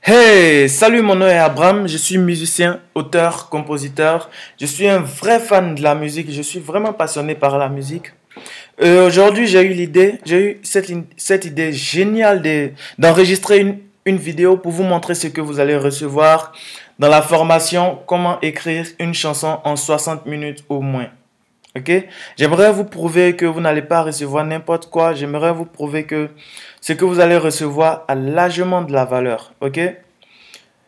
Hey, salut, mon nom est Abraham, je suis musicien, auteur, compositeur. Je suis un vrai fan de la musique, je suis vraiment passionné par la musique. Aujourd'hui, j'ai eu cette idée géniale d'enregistrer une vidéo pour vous montrer ce que vous allez recevoir dans la formation Comment écrire une chanson en 60 minutes au moins. Ok? J'aimerais vous prouver que vous n'allez pas recevoir n'importe quoi. J'aimerais vous prouver que ce que vous allez recevoir a largement de la valeur. Ok?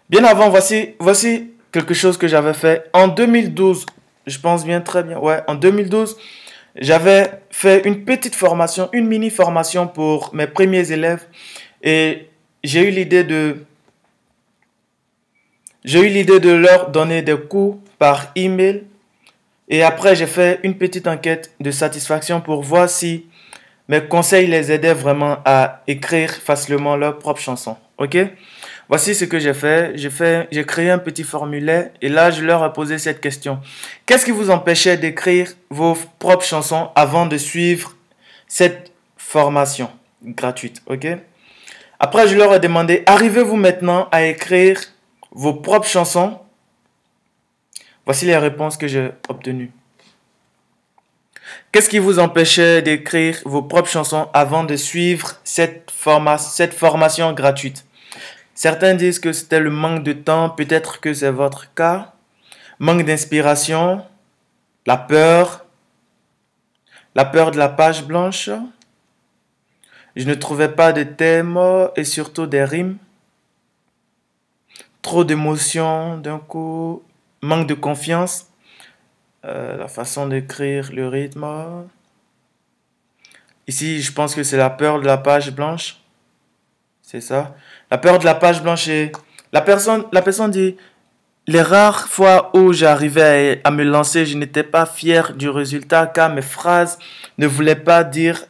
Bien avant, voici quelque chose que j'avais fait en 2012. Je pense bien, très bien. Ouais, en 2012, j'avais fait une petite formation, une mini formation pour mes premiers élèves et j'ai eu l'idée de, j'ai eu l'idée de leur donner des cours par email et après j'ai fait une petite enquête de satisfaction pour voir si mes conseils les aidaient vraiment à écrire facilement leurs propres chansons. Ok? Voici ce que j'ai fait. J'ai créé un petit formulaire et là, je leur ai posé cette question. Qu'est-ce qui vous empêchait d'écrire vos propres chansons avant de suivre cette formation gratuite? Ok? Après, je leur ai demandé, arrivez-vous maintenant à écrire vos propres chansons? Voici les réponses que j'ai obtenues. Qu'est-ce qui vous empêchait d'écrire vos propres chansons avant de suivre cette formation gratuite? Certains disent que c'était le manque de temps, peut-être que c'est votre cas. Manque d'inspiration, la peur de la page blanche. Je ne trouvais pas de thème et surtout des rimes. Trop d'émotions d'un coup, manque de confiance. La façon d'écrire, le rythme. Ici, je pense que c'est la peur de la page blanche. C'est ça. La peur de la page blanche et la personne dit, les rares fois où j'arrivais à me lancer, je n'étais pas fier du résultat car mes phrases ne voulaient pas dire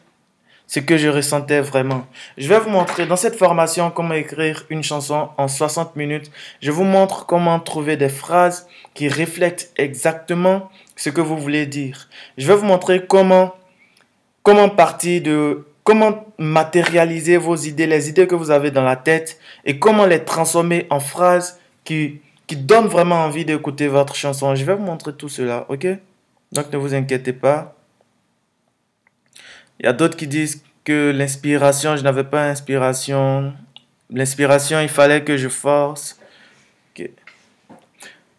ce que je ressentais vraiment. Je vais vous montrer dans cette formation comment écrire une chanson en 60 minutes. Je vous montre comment trouver des phrases qui reflètent exactement ce que vous voulez dire. Je vais vous montrer comment matérialiser vos idées, les idées que vous avez dans la tête et comment les transformer en phrases qui donnent vraiment envie d'écouter votre chanson. Je vais vous montrer tout cela, ok? Donc ne vous inquiétez pas. Il y a d'autres qui disent que l'inspiration, je n'avais pas d'inspiration. L'inspiration, il fallait que je force. Ok.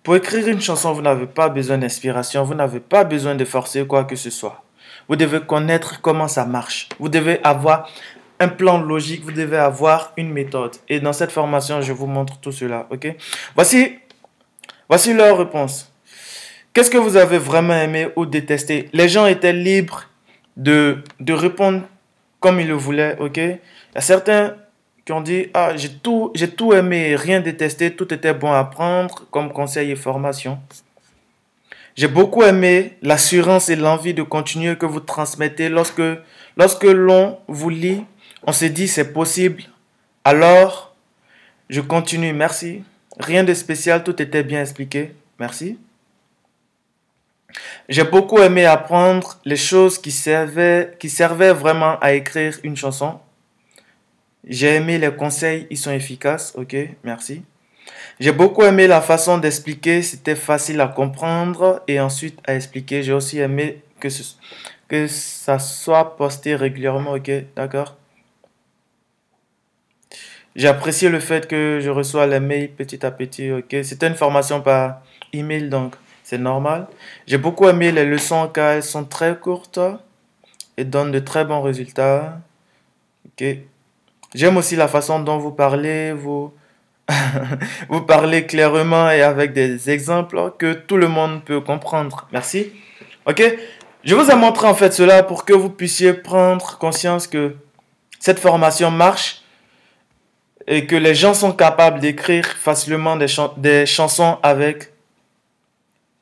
Pour écrire une chanson, vous n'avez pas besoin d'inspiration, vous n'avez pas besoin de forcer quoi que ce soit. Vous devez connaître comment ça marche. Vous devez avoir un plan logique, vous devez avoir une méthode. Et dans cette formation, je vous montre tout cela, ok? Voici leur réponse. Qu'est-ce que vous avez vraiment aimé ou détesté? Les gens étaient libres de répondre comme ils le voulaient, ok? Il y a certains qui ont dit, ah, j'ai tout aimé, rien détesté, tout était bon à prendre comme conseil et formation. J'ai beaucoup aimé l'assurance et l'envie de continuer que vous transmettez lorsque l'on vous lit, on se dit c'est possible. Alors, je continue, merci. Rien de spécial, tout était bien expliqué, merci. J'ai beaucoup aimé apprendre les choses qui servaient vraiment à écrire une chanson. J'ai aimé les conseils, ils sont efficaces, ok, merci. J'ai beaucoup aimé la façon d'expliquer, c'était facile à comprendre et ensuite à expliquer. J'ai aussi aimé que ça soit posté régulièrement, ok, d'accord. J'ai apprécié le fait que je reçois les mails petit à petit, ok. C'était une formation par email, donc c'est normal. J'ai beaucoup aimé les leçons car elles sont très courtes et donnent de très bons résultats, ok. J'aime aussi la façon dont vous parlez, vous parlez clairement et avec des exemples que tout le monde peut comprendre. Merci. Ok? Je vous ai montré en fait cela pour que vous puissiez prendre conscience que cette formation marche et que les gens sont capables d'écrire facilement des chansons avec...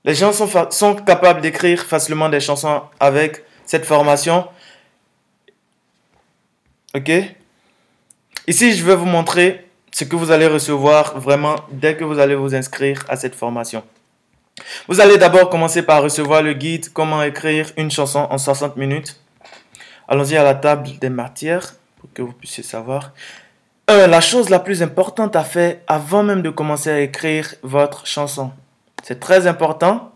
Les gens sont capables d'écrire facilement des chansons avec cette formation. Ok? Ici, je vais vous montrer ce que vous allez recevoir vraiment dès que vous allez vous inscrire à cette formation. Vous allez d'abord commencer par recevoir le guide comment écrire une chanson en 60 minutes. Allons-y à la table des matières pour que vous puissiez savoir. La chose la plus importante à faire avant même de commencer à écrire votre chanson. C'est très important.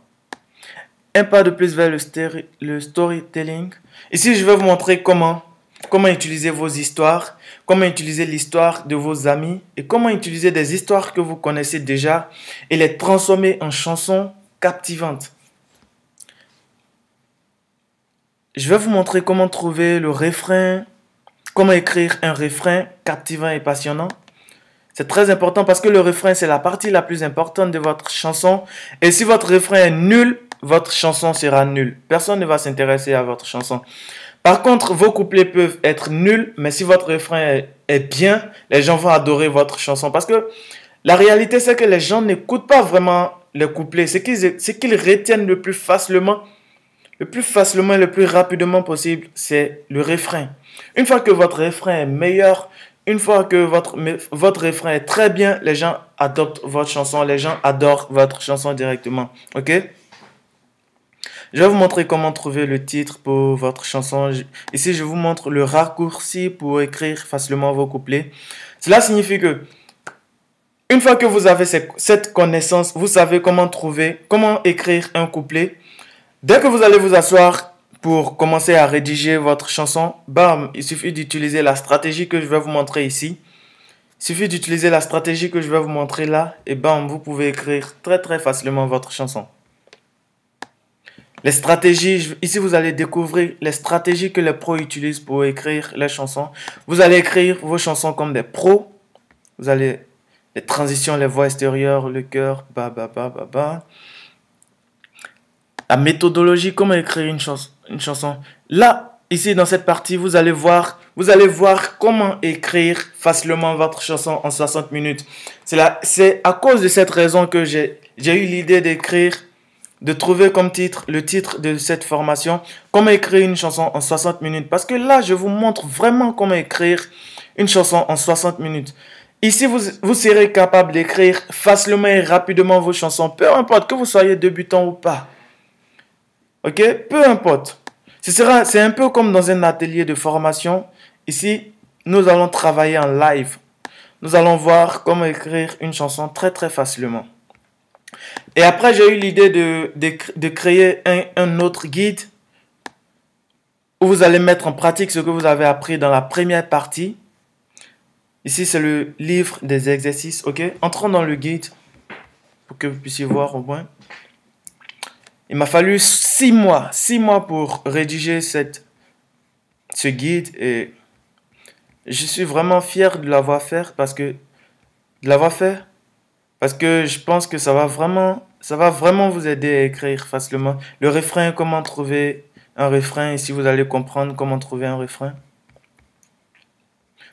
Un pas de plus vers le storytelling. Ici, je vais vous montrer comment utiliser vos histoires, comment utiliser l'histoire de vos amis et comment utiliser des histoires que vous connaissez déjà et les transformer en chansons captivantes. Je vais vous montrer comment trouver le refrain, comment écrire un refrain captivant et passionnant. C'est très important parce que le refrain, c'est la partie la plus importante de votre chanson. Et si votre refrain est nul, votre chanson sera nulle. Personne ne va s'intéresser à votre chanson. Par contre, vos couplets peuvent être nuls, mais si votre refrain est bien, les gens vont adorer votre chanson. Parce que la réalité, c'est que les gens n'écoutent pas vraiment les couplets. Ce qu'ils retiennent le plus facilement et le plus rapidement possible, c'est le refrain. Une fois que votre refrain est meilleur, une fois que votre refrain est très bien, les gens adoptent votre chanson, les gens adorent votre chanson directement. Ok? Je vais vous montrer comment trouver le titre pour votre chanson. Ici, je vous montre le raccourci pour écrire facilement vos couplets. Cela signifie que une fois que vous avez cette connaissance, vous savez comment écrire un couplet. Dès que vous allez vous asseoir pour commencer à rédiger votre chanson, bam, il suffit d'utiliser la stratégie que je vais vous montrer ici. Il suffit d'utiliser la stratégie que je vais vous montrer là et bam, vous pouvez écrire très très facilement votre chanson. Les stratégies, ici vous allez découvrir les stratégies que les pros utilisent pour écrire les chansons. Vous allez écrire vos chansons comme des pros. Vous allez les transitions, les voix extérieures, le chœur, ba ba ba ba ba. La méthodologie, comment écrire une chanson. Là, ici dans cette partie, vous allez voir comment écrire facilement votre chanson en 60 minutes. C'est à cause de cette raison que j'ai eu l'idée de trouver comme titre, le titre de cette formation, comment écrire une chanson en 60 minutes. Parce que là, je vous montre vraiment comment écrire une chanson en 60 minutes. Ici, vous serez capable d'écrire facilement et rapidement vos chansons, peu importe que vous soyez débutant ou pas. Ok, peu importe. C'est un peu comme dans un atelier de formation. Ici, nous allons travailler en live. Nous allons voir comment écrire une chanson très très facilement. Et après, j'ai eu l'idée de créer un autre guide où vous allez mettre en pratique ce que vous avez appris dans la première partie. Ici, c'est le livre des exercices. Ok, entrons dans le guide pour que vous puissiez voir au moins. Il m'a fallu 6 mois pour rédiger ce guide et je suis vraiment fier de l'avoir fait parce que je pense que ça va vraiment vous aider à écrire facilement. Le refrain, comment trouver un refrain, ici vous allez comprendre comment trouver un refrain.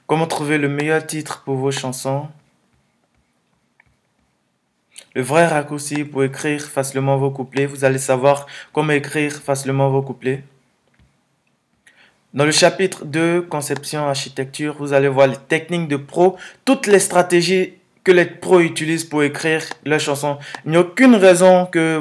Comment trouver le meilleur titre pour vos chansons. Le vrai raccourci pour écrire facilement vos couplets. Vous allez savoir comment écrire facilement vos couplets. Dans le chapitre 2, conception, architecture, vous allez voir les techniques de pro, toutes les stratégies que les pros utilisent pour écrire leurs chansons. Il n'y a aucune raison que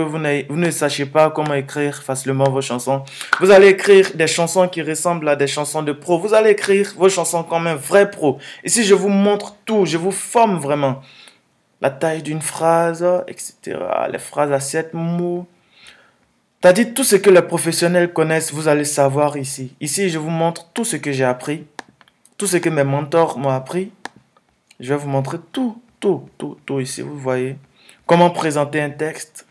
vous ne sachiez pas comment écrire facilement vos chansons. Vous allez écrire des chansons qui ressemblent à des chansons de pro. Vous allez écrire vos chansons comme un vrai pro. Ici, je vous montre tout. Je vous forme vraiment. La taille d'une phrase, etc. Les phrases à 7 mots. C'est-à-dire tout ce que les professionnels connaissent, vous allez savoir ici. Ici, je vous montre tout ce que j'ai appris. Tout ce que mes mentors m'ont appris. Je vais vous montrer tout ici, vous voyez. Comment présenter un texte.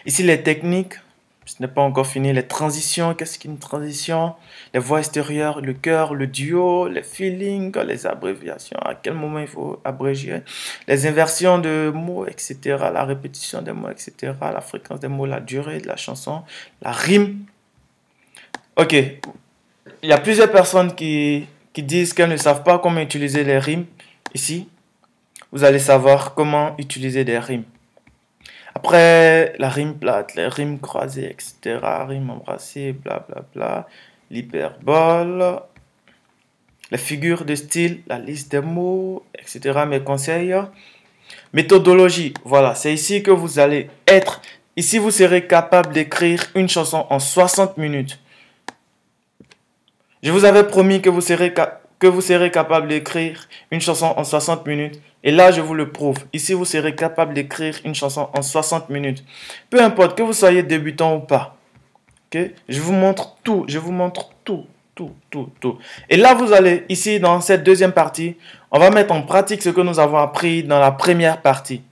Ici, les techniques. Ce n'est pas encore fini. Les transitions. Qu'est-ce qu'une transition? Les voix extérieures, le chœur, le duo, les feelings, les abréviations. À quel moment il faut abréger. Les inversions de mots, etc. La répétition des mots, etc. La fréquence des mots, la durée de la chanson. La rime. Ok. Il y a plusieurs personnes qui disent qu'elles ne savent pas comment utiliser les rimes. Ici, vous allez savoir comment utiliser des rimes. Après, la rime plate, les rimes croisées, etc. Rimes embrassées, blablabla. L'hyperbole. Les figures de style, la liste des mots, etc. Mes conseils. Méthodologie, voilà, c'est ici que vous allez être. Ici, vous serez capable d'écrire une chanson en 60 minutes. Je vous avais promis que vous serez capable d'écrire une chanson en 60 minutes. Et là, je vous le prouve. Ici, vous serez capable d'écrire une chanson en 60 minutes. Peu importe que vous soyez débutant ou pas. Okay? Je vous montre tout. Je vous montre tout. Tout. Et là, vous allez, ici, dans cette deuxième partie, on va mettre en pratique ce que nous avons appris dans la première partie.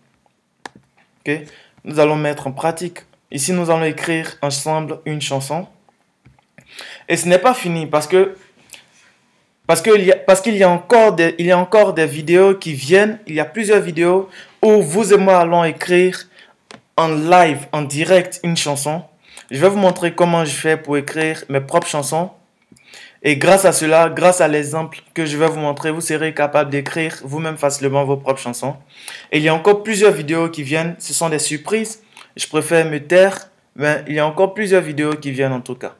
Okay? Nous allons mettre en pratique. Ici, nous allons écrire ensemble une chanson. Et ce n'est pas fini parce qu'il y a encore des vidéos qui viennent. Il y a plusieurs vidéos où vous et moi allons écrire en live, en direct, une chanson. Je vais vous montrer comment je fais pour écrire mes propres chansons. Et grâce à cela, grâce à l'exemple que je vais vous montrer, vous serez capable d'écrire vous-même facilement vos propres chansons. Et il y a encore plusieurs vidéos qui viennent. Ce sont des surprises. Je préfère me taire, mais il y a encore plusieurs vidéos qui viennent en tout cas,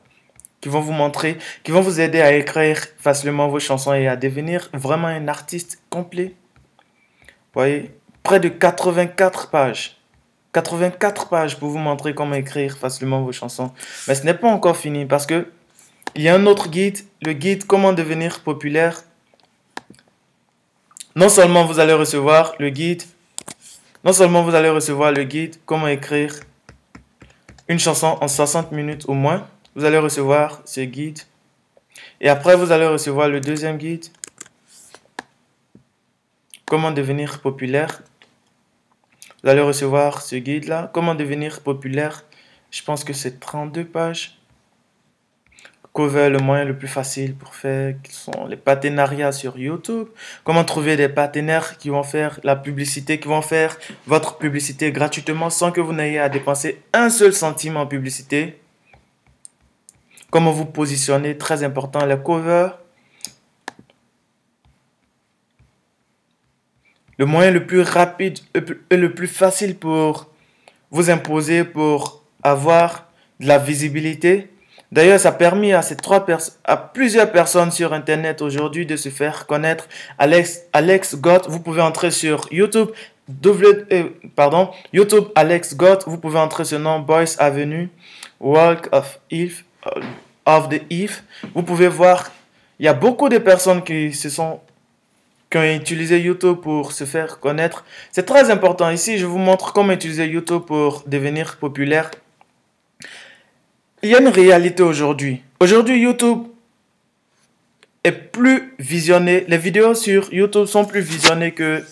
qui vont vous montrer, qui vont vous aider à écrire facilement vos chansons et à devenir vraiment un artiste complet. Vous voyez, près de 84 pages. 84 pages pour vous montrer comment écrire facilement vos chansons. Mais ce n'est pas encore fini parce que il y a un autre guide, le guide Comment devenir populaire. Non seulement vous allez recevoir le guide Comment écrire une chanson en 60 minutes au moins. Vous allez recevoir ce guide. Et après, vous allez recevoir le deuxième guide. Comment devenir populaire. Vous allez recevoir ce guide-là. Comment devenir populaire. Je pense que c'est 32 pages. Cover, le moyen le plus facile pour faire, qui sont les partenariats sur YouTube. Comment trouver des partenaires qui vont faire la publicité, qui vont faire votre publicité gratuitement sans que vous n'ayez à dépenser un seul centime en publicité. Comment vous positionner, très important, les covers. Le moyen le plus rapide et le plus facile pour vous imposer, pour avoir de la visibilité. D'ailleurs, ça a permis à plusieurs personnes sur Internet aujourd'hui de se faire connaître. Alex Got, vous pouvez entrer sur YouTube, YouTube Alex Got, vous pouvez entrer ce nom, Boys Avenue, Walk of the Eve. Vous pouvez voir, il y a beaucoup de personnes qui ont utilisé YouTube pour se faire connaître. C'est très important. Ici, je vous montre comment utiliser YouTube pour devenir populaire. Il y a une réalité aujourd'hui. Aujourd'hui, YouTube est plus visionné. Les vidéos sur YouTube sont plus visionnées que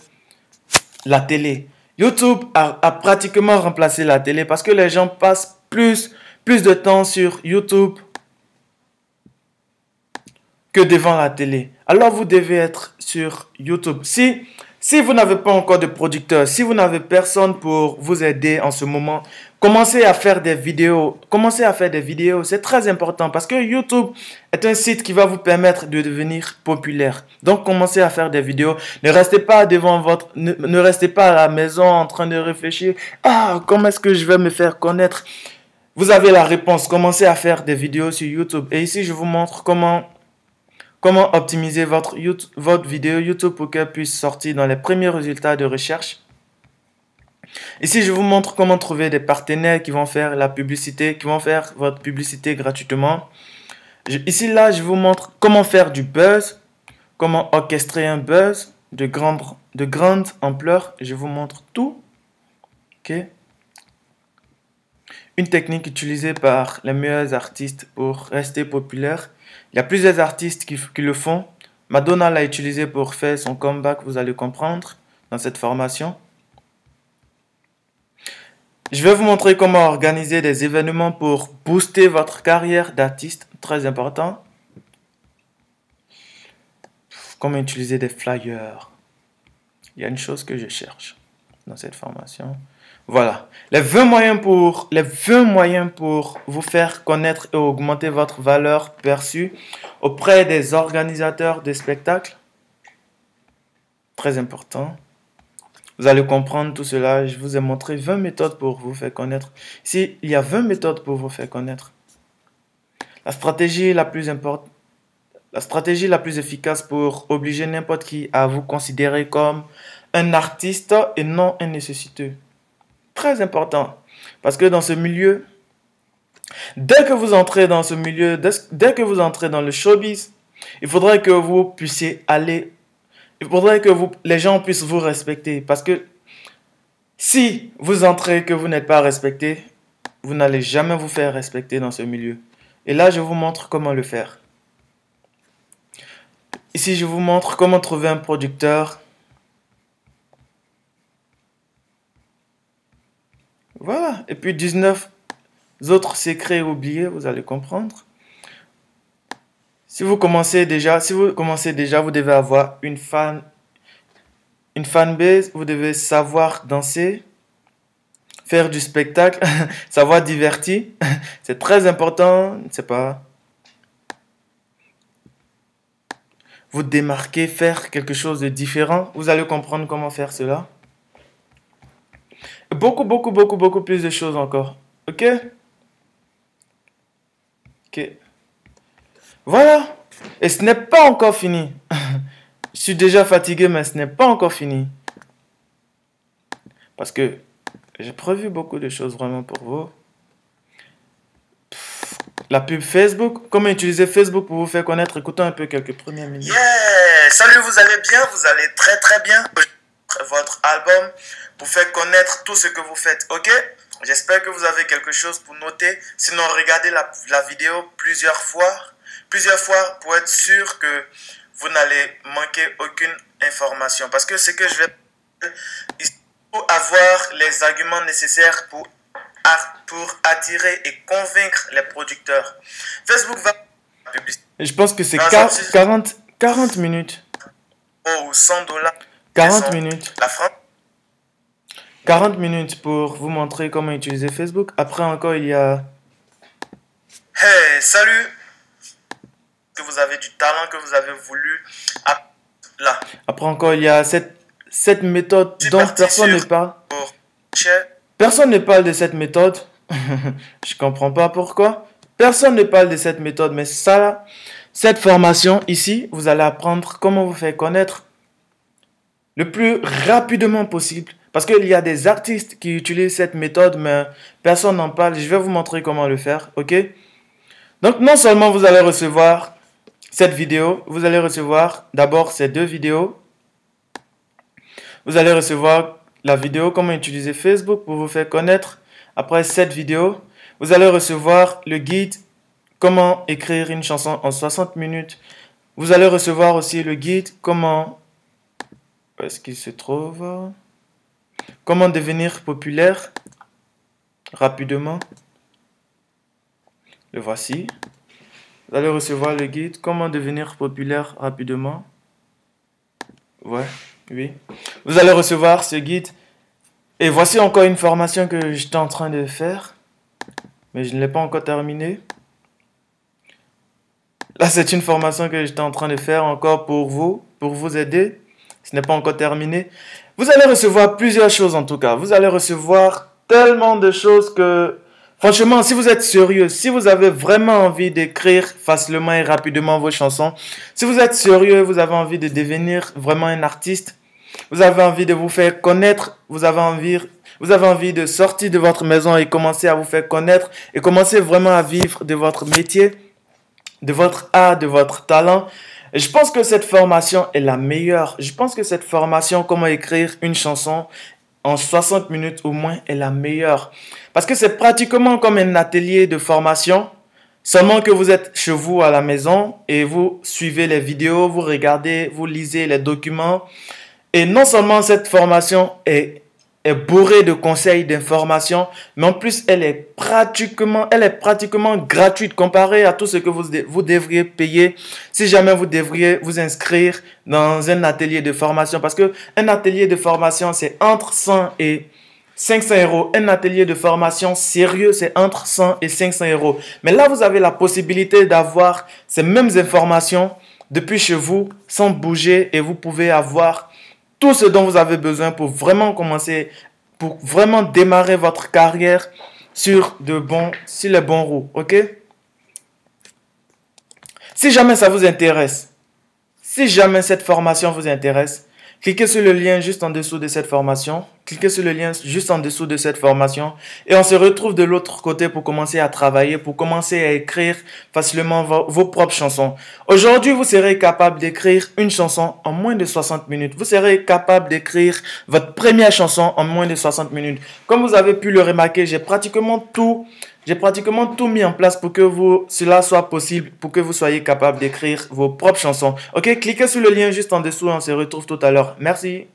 la télé. YouTube a pratiquement remplacé la télé parce que les gens passent plus de temps sur YouTube que devant la télé. Alors, vous devez être sur YouTube. Si vous n'avez pas encore de producteur, si vous n'avez personne pour vous aider en ce moment, commencez à faire des vidéos. C'est très important parce que YouTube est un site qui va vous permettre de devenir populaire. Donc, commencez à faire des vidéos. Ne restez pas ne restez pas à la maison en train de réfléchir. Ah, comment est-ce que je vais me faire connaître? Vous avez la réponse. Commencez à faire des vidéos sur YouTube. Et ici, je vous montre comment optimiser votre vidéo YouTube pour qu'elle puisse sortir dans les premiers résultats de recherche. Ici, je vous montre comment trouver des partenaires qui vont faire la publicité, qui vont faire votre publicité gratuitement. Ici, là, je vous montre comment faire du buzz, comment orchestrer un buzz de grande ampleur. Je vous montre tout. Ok. Une technique utilisée par les meilleurs artistes pour rester populaire. Il y a plusieurs artistes qui le font. Madonna l'a utilisé pour faire son comeback, vous allez comprendre dans cette formation. Je vais vous montrer comment organiser des événements pour booster votre carrière d'artiste, très important. Comment utiliser des flyers. Il y a une chose que je cherche dans cette formation. Voilà, les 20 moyens pour vous faire connaître et augmenter votre valeur perçue auprès des organisateurs de spectacles. Très important. Vous allez comprendre tout cela. Je vous ai montré 20 méthodes pour vous faire connaître. Ici, il y a 20 méthodes pour vous faire connaître. La stratégie la plus efficace pour obliger n'importe qui à vous considérer comme un artiste et non un nécessiteux. Très important. Parce que dans ce milieu, Dès que vous entrez dans ce milieu, dès que vous entrez dans le showbiz, il faudrait que vous puissiez aller, il faudrait que les gens puissent vous respecter. Parce que si vous entrez que vous n'êtes pas respecté, vous n'allez jamais vous faire respecter dans ce milieu. Et là, je vous montre comment le faire. Ici, je vous montre comment trouver un producteur. Voilà. Et puis 19 autres secrets oubliés, vous allez comprendre. Si vous commencez déjà, vous devez avoir une fanbase, vous devez savoir danser, faire du spectacle, savoir divertir. C'est très important, c'est pas. Vous démarquer, faire quelque chose de différent. Vous allez comprendre comment faire cela. Beaucoup plus de choses encore. Ok? Ok. Voilà. Et ce n'est pas encore fini. Je suis déjà fatigué, mais ce n'est pas encore fini. Parce que j'ai prévu beaucoup de choses vraiment pour vous. La pub Facebook. Comment utiliser Facebook pour vous faire connaître? Écoutons un peu quelques premières minutes. Yeah! Salut, vous allez bien? Vous allez très très bien. Votre album pour faire connaître tout ce que vous faites, ok? J'espère que vous avez quelque chose pour noter. Sinon, regardez la vidéo plusieurs fois pour être sûr que vous n'allez manquer aucune information. Parce que ce que je vais... Il faut avoir les arguments nécessaires pour attirer et convaincre les producteurs. Facebook va... Je pense que c'est 40 minutes. Oh, $100. 40 minutes. La France. 40 minutes pour vous montrer comment utiliser Facebook. Après encore, il y a... Hey, salut! Que vous avez du talent, que vous avez voulu... Là. Après encore, il y a cette méthode dont personne ne parle. Personne ne parle de cette méthode. Je comprends pas pourquoi. Personne ne parle de cette méthode. Mais ça, cette formation ici, vous allez apprendre comment vous faire connaître le plus rapidement possible. Parce qu'il y a des artistes qui utilisent cette méthode, mais personne n'en parle. Je vais vous montrer comment le faire, ok? Donc, non seulement vous allez recevoir cette vidéo, vous allez recevoir d'abord ces deux vidéos. Vous allez recevoir la vidéo comment utiliser Facebook pour vous faire connaître. Après cette vidéo, vous allez recevoir le guide comment écrire une chanson en 60 minutes. Vous allez recevoir aussi le guide comment... Où est-ce qu'il se trouve? Comment devenir populaire rapidement. Le voici. Vous allez recevoir le guide comment devenir populaire rapidement. Ouais, oui. Vous allez recevoir ce guide. Et voici encore une formation que j'étais en train de faire. Mais je ne l'ai pas encore terminée. Là, c'est une formation que j'étais en train de faire encore pour vous aider. Ce n'est pas encore terminé. Vous allez recevoir plusieurs choses en tout cas. Vous allez recevoir tellement de choses que... Franchement, si vous êtes sérieux, si vous avez vraiment envie d'écrire facilement et rapidement vos chansons, si vous êtes sérieux, vous avez envie de devenir vraiment un artiste, vous avez envie de vous faire connaître, vous avez envie de sortir de votre maison et commencer à vous faire connaître et commencer vraiment à vivre de votre métier, de votre art, de votre talent. Et je pense que cette formation est la meilleure. Je pense que cette formation, comment écrire une chanson en 60 minutes au moins, est la meilleure. Parce que c'est pratiquement comme un atelier de formation, seulement que vous êtes chez vous à la maison et vous suivez les vidéos, vous regardez, vous lisez les documents. Et non seulement cette formation est bourrée de conseils, d'informations, mais en plus elle est pratiquement gratuite comparée à tout ce que vous devriez payer si jamais vous devriez vous inscrire dans un atelier de formation. Parce que un atelier de formation, c'est entre 100 et 500 euros. Un atelier de formation sérieux, c'est entre 100 et 500 euros. Mais là, vous avez la possibilité d'avoir ces mêmes informations depuis chez vous, sans bouger, et vous pouvez avoir tout ce dont vous avez besoin pour vraiment commencer, pour vraiment démarrer votre carrière sur les bons roues, ok? Si jamais ça vous intéresse, si jamais cette formation vous intéresse, Cliquez sur le lien juste en dessous de cette formation. Cliquez sur le lien juste en dessous de cette formation. Et on se retrouve de l'autre côté pour commencer à travailler, pour commencer à écrire facilement vos propres chansons. Aujourd'hui, vous serez capable d'écrire une chanson en moins de 60 minutes. Vous serez capable d'écrire votre première chanson en moins de 60 minutes. Comme vous avez pu le remarquer, j'ai pratiquement tout mis en place pour que cela soit possible, pour que vous soyez capable d'écrire vos propres chansons. Ok, cliquez sur le lien juste en dessous, on se retrouve tout à l'heure. Merci.